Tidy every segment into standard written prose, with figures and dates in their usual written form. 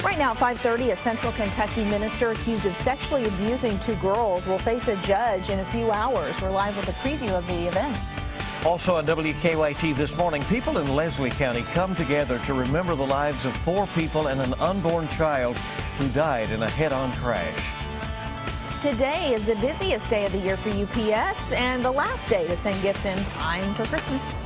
Right now at 5:30, a Central Kentucky minister accused of sexually abusing two girls will face a judge in a few hours. We're live with a preview of the events. Also on WKYT this morning, people in Leslie County come together to remember the lives of 4 people and an unborn child who died in a head-on crash. Today is the busiest day of the year for UPS and the last day to send gifts in time for Christmas.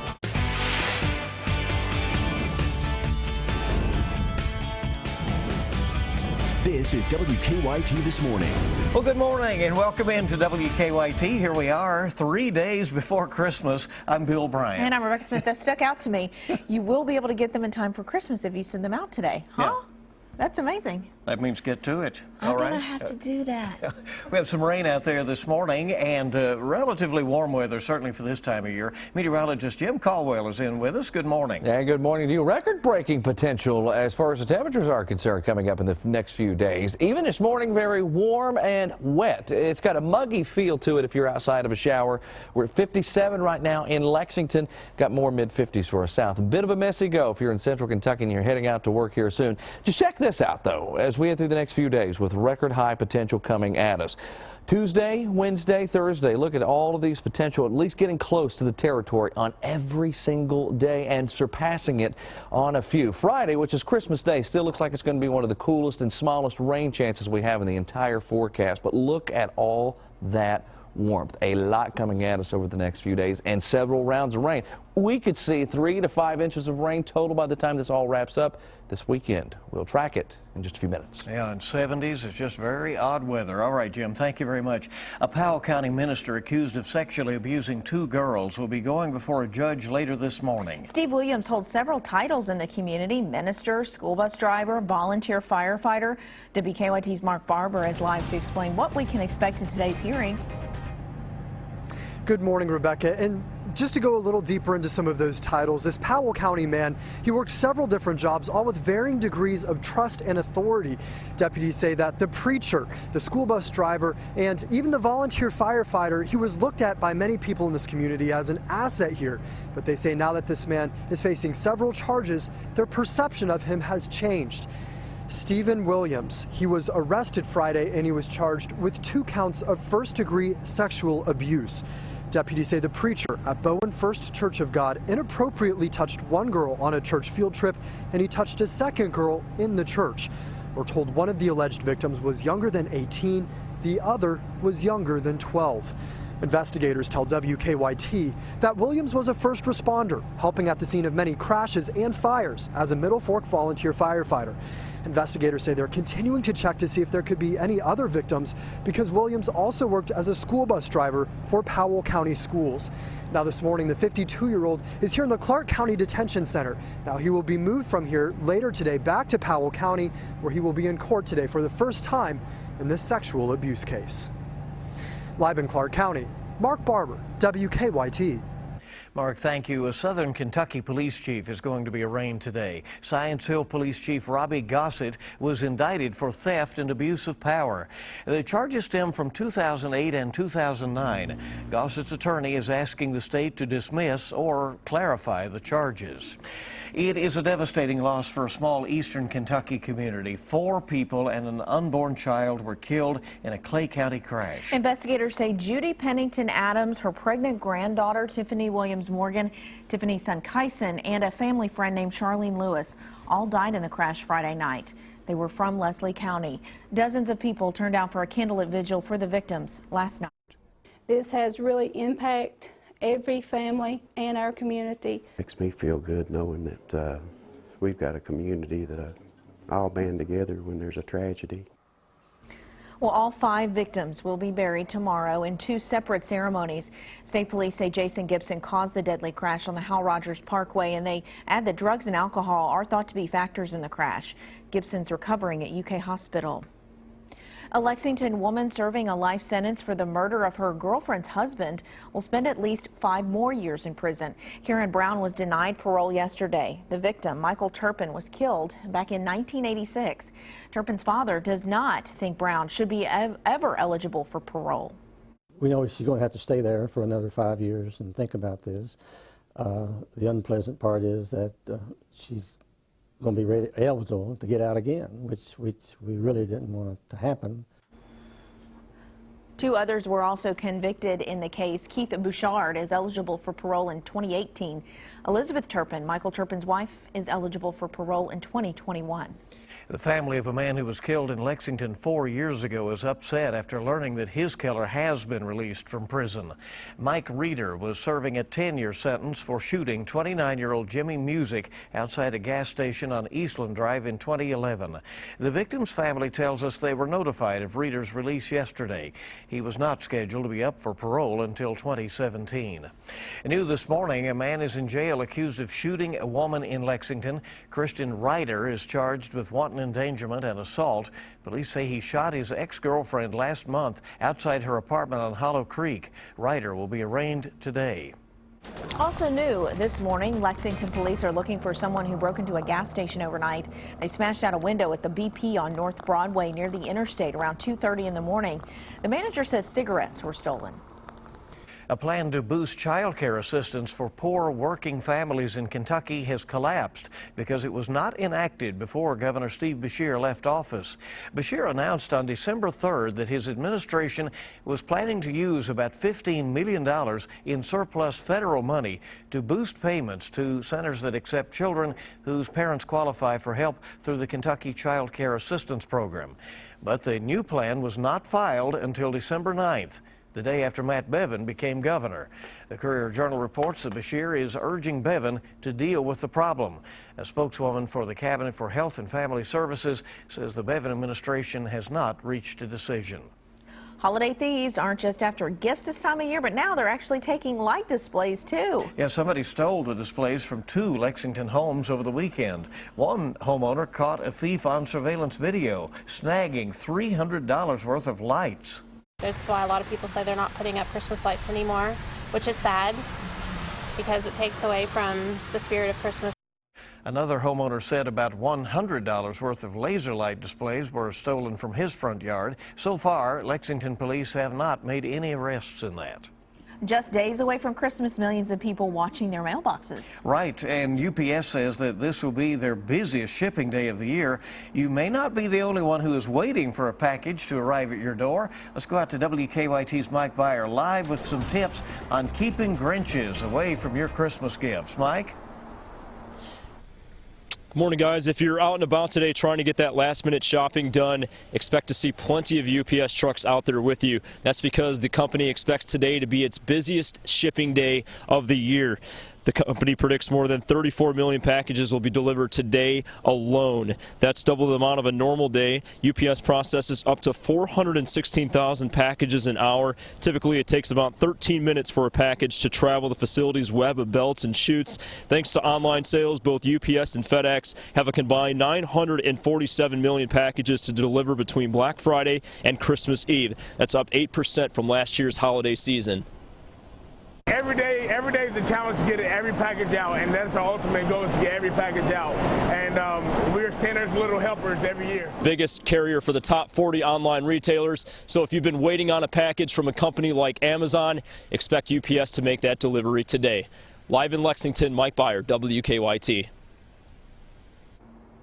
This is WKYT This Morning. Well, good morning and welcome into WKYT. Here we are, 3 days before Christmas. I'm Bill Bryant. And I'm Rebecca Smith. That stuck out to me. You will be able to get them in time for Christmas if you send them out today. Huh? Yeah. That's amazing. That means get to it. I'm going to have to do that. We have some rain out there this morning and relatively warm weather, certainly for this time of year. Meteorologist Jim Caldwell is in with us. Good morning. And good morning to you. Record-breaking potential as far as the temperatures are concerned coming up in the next few days. Even this morning, very warm and wet. It's got a muggy feel to it if you're outside of a shower. We're at 57 right now in Lexington. Got more mid-50s for us south. A bit of a messy go if you're in central Kentucky and you're heading out to work here soon. Just check this out, though, as we head through the next few days with record high potential coming at us. Tuesday, Wednesday, Thursday, look at all of these potential, at least getting close to the territory on every single day and surpassing it on a few. Friday, which is Christmas Day, still looks like it's going to be one of the coolest and smallest rain chances we have in the entire forecast. But look at all that warmth. A lot coming at us over the next few days and several rounds of rain. We could see 3 to 5 inches of rain total by the time this all wraps up this weekend. We'll track it in just a few minutes. Yeah, in 70s, it's just very odd weather. All right, Jim, thank you very much. A Powell County minister accused of sexually abusing 2 girls will be going before a judge later this morning. Steve Williams holds several titles in the community: minister, school bus driver, volunteer firefighter. WKYT's Mark Barber is live to explain what we can expect in today's hearing. Good morning, Rebecca. And just to go a little deeper into some of those titles, this Powell County man, he worked several different jobs, all with varying degrees of trust and authority. Deputies say that the preacher, the school bus driver, and even the volunteer firefighter, he was looked at by many people in this community as an asset here. But they say now that this man is facing several charges, their perception of him has changed. Stephen Williams, he was arrested Friday and he was charged with 2 counts of first-degree sexual abuse. Deputies say the preacher at Bowen First Church of God inappropriately touched one girl on a church field trip, and he touched a second girl in the church. We're told one of the alleged victims was younger than 18, the other was younger than 12. Investigators tell WKYT that Williams was a first responder, helping at the scene of many crashes and fires as a Middle Fork volunteer firefighter. Investigators say they're continuing to check to see if there could be any other victims because Williams also worked as a school bus driver for Powell County Schools. Now this morning, the 52-year-old is here in the Clark County Detention Center. Now he will be moved from here later today back to Powell County, where he will be in court today for the first time in this sexual abuse case. Live in Clark County, Mark Barber, WKYT. Mark, thank you. A Southern Kentucky police chief is going to be arraigned today. Science Hill Police Chief Robbie Gossett was indicted for theft and abuse of power. The charges stem from 2008 and 2009. Gossett's attorney is asking the state to dismiss or clarify the charges. It is a devastating loss for a small eastern Kentucky community. 4 people and an unborn child were killed in a Clay County crash. Investigators say Judy Pennington Adams, her pregnant granddaughter Tiffany Williams Morgan, Tiffany's son Kyson, and a family friend named Charlene Lewis all died in the crash Friday night. They were from Leslie County. Dozens of people turned out for a candlelit vigil for the victims last night. This has really impacted every family and our community. Makes me feel good knowing that we've got a community that all band together when there's a tragedy. Well, all 5 victims will be buried tomorrow in 2 separate ceremonies. State police say Jason Gibson caused the deadly crash on the Hal Rogers Parkway, and they add that drugs and alcohol are thought to be factors in the crash. Gibson's recovering at UK Hospital. A Lexington woman serving a life sentence for the murder of her girlfriend's husband will spend at least 5 more years in prison. Karen Brown was denied parole yesterday. The victim, Michael Turpin, was killed back in 1986. Turpin's father does not think Brown should be ever eligible for parole. We know she's going to have to stay there for another 5 years and think about this. The unpleasant part is that she's going to be ready, eligible to get out again, which we really didn't want it to happen. 2 others were also convicted in the case. Keith Bouchard is eligible for parole in 2018. Elizabeth Turpin, Michael Turpin's wife, is eligible for parole in 2021. The family of a man who was killed in Lexington 4 years ago is upset after learning that his killer has been released from prison. Mike Reeder was serving a 10-year sentence for shooting 29-year-old Jimmy Music outside a gas station on Eastland Drive in 2011. The victim's family tells us they were notified of Reeder's release yesterday. He was not scheduled to be up for parole until 2017. New this morning, a man is in jail accused of shooting a woman in Lexington. Christian Ryder is charged with wanton endangerment and assault. Police say he shot his ex-girlfriend last month outside her apartment on Hollow Creek. Ryder will be arraigned today. Also new this morning, Lexington police are looking for someone who broke into a gas station overnight. They smashed out a window at the BP on North Broadway near the interstate around 2:30 in the morning. The manager says cigarettes were stolen. A plan to boost child care assistance for poor working families in Kentucky has collapsed because it was not enacted before Governor Steve Beshear left office. Beshear announced on December 3rd that his administration was planning to use about $15 million in surplus federal money to boost payments to centers that accept children whose parents qualify for help through the Kentucky Child Care Assistance Program. But the new plan was not filed until December 9th. The day after Matt Bevin became governor. The Courier-Journal reports that Beshear is urging Bevin to deal with the problem. A spokeswoman for the Cabinet for Health and Family Services says the Bevin administration has not reached a decision. Holiday thieves aren't just after gifts this time of year, but now they're actually taking light displays too. Yeah, somebody stole the displays from 2 Lexington homes over the weekend. One homeowner caught a thief on surveillance video, snagging $300 worth of lights. That's why a lot of people say they're not putting up Christmas lights anymore, which is sad because it takes away from the spirit of Christmas. Another homeowner said about $100 worth of laser light displays were stolen from his front yard. So far, Lexington police have not made any arrests in that. Just days away from Christmas, millions of people watching their mailboxes. Right, and UPS says that this will be their busiest shipping day of the year. You may not be the only one who is waiting for a package to arrive at your door. Let's go out to WKYT's Mike Byer live with some tips on keeping Grinches away from your Christmas gifts. Mike? Good morning, guys. If you're out and about today trying to get that last-minute shopping done, expect to see plenty of UPS trucks out there with you. That's because the company expects today to be its busiest shipping day of the year. The company predicts more than 34 million packages will be delivered today alone. That's double the amount of a normal day. UPS processes up to 416,000 packages an hour. Typically, it takes about 13 minutes for a package to travel the facility's web of belts and chutes. Thanks to online sales, both UPS and FedEx have a combined 947 million packages to deliver between Black Friday and Christmas Eve. That's up 8% from last year's holiday season. Every day is the challenge to get every package out, and that's the ultimate goal, is to get every package out. And we're Santa's little helpers every year. Biggest carrier for the top 40 online retailers. So if you've been waiting on a package from a company like Amazon, expect UPS to make that delivery today. Live in Lexington, Mike Byer, WKYT.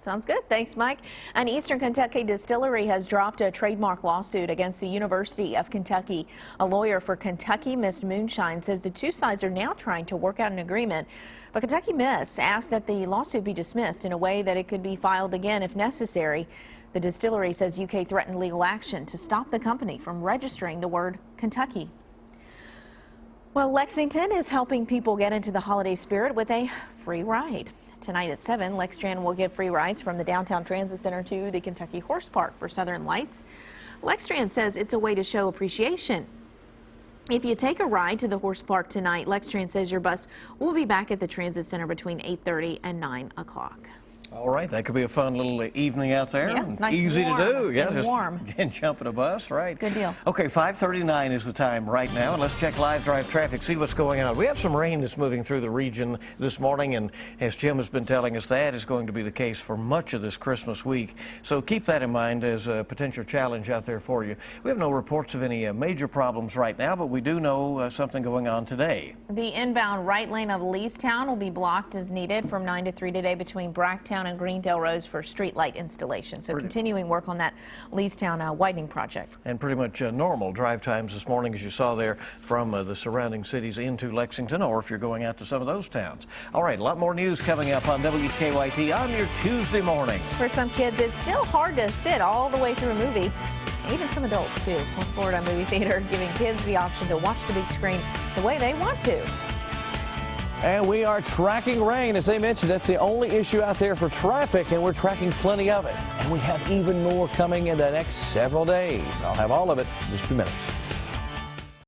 Sounds good. Thanks, Mike. An Eastern Kentucky distillery has dropped a trademark lawsuit against the University of Kentucky. A lawyer for Kentucky Miss Moonshine says the two sides are now trying to work out an agreement. But Kentucky Miss asked that the lawsuit be dismissed in a way that it could be filed again if necessary. The distillery says UK threatened legal action to stop the company from registering the word Kentucky. Well, Lexington is helping people get into the holiday spirit with a free ride. Tonight at 7, Lextran will give free rides from the Downtown Transit Center to the Kentucky Horse Park for Southern Lights. Lextran says it's a way to show appreciation. If you take a ride to the Horse Park tonight, Lextran says your bus will be back at the Transit Center between 8:30 and 9 o'clock. All right, that could be a fun little evening out there. Yeah, nice easy warm, to do. Yeah, and just warm. And jump in a bus, right? Good deal. Okay, 5:39 is the time right now, and let's check live drive traffic, see what's going on. We have some rain that's moving through the region this morning, and as Jim has been telling us, that is going to be the case for much of this Christmas week. So keep that in mind as a potential challenge out there for you. We have no reports of any major problems right now, but we do know something going on today. The inbound right lane of Leestown will be blocked as needed from 9 to 3 today between Bracktown Leestown and Greendale Roads for street light installation. So continuing work on that Leestown widening project. And pretty much normal drive times this morning, as you saw there, from the surrounding cities into Lexington, or if you're going out to some of those towns. All right, a lot more news coming up on WKYT on your Tuesday morning. For some kids, it's still hard to sit all the way through a movie. Even some adults, too. Florida Movie Theater giving kids the option to watch the big screen the way they want to. And we are tracking rain. As they mentioned, that's the only issue out there for traffic, and we're tracking plenty of it. And we have even more coming in the next several days. I'll have all of it in just a few minutes.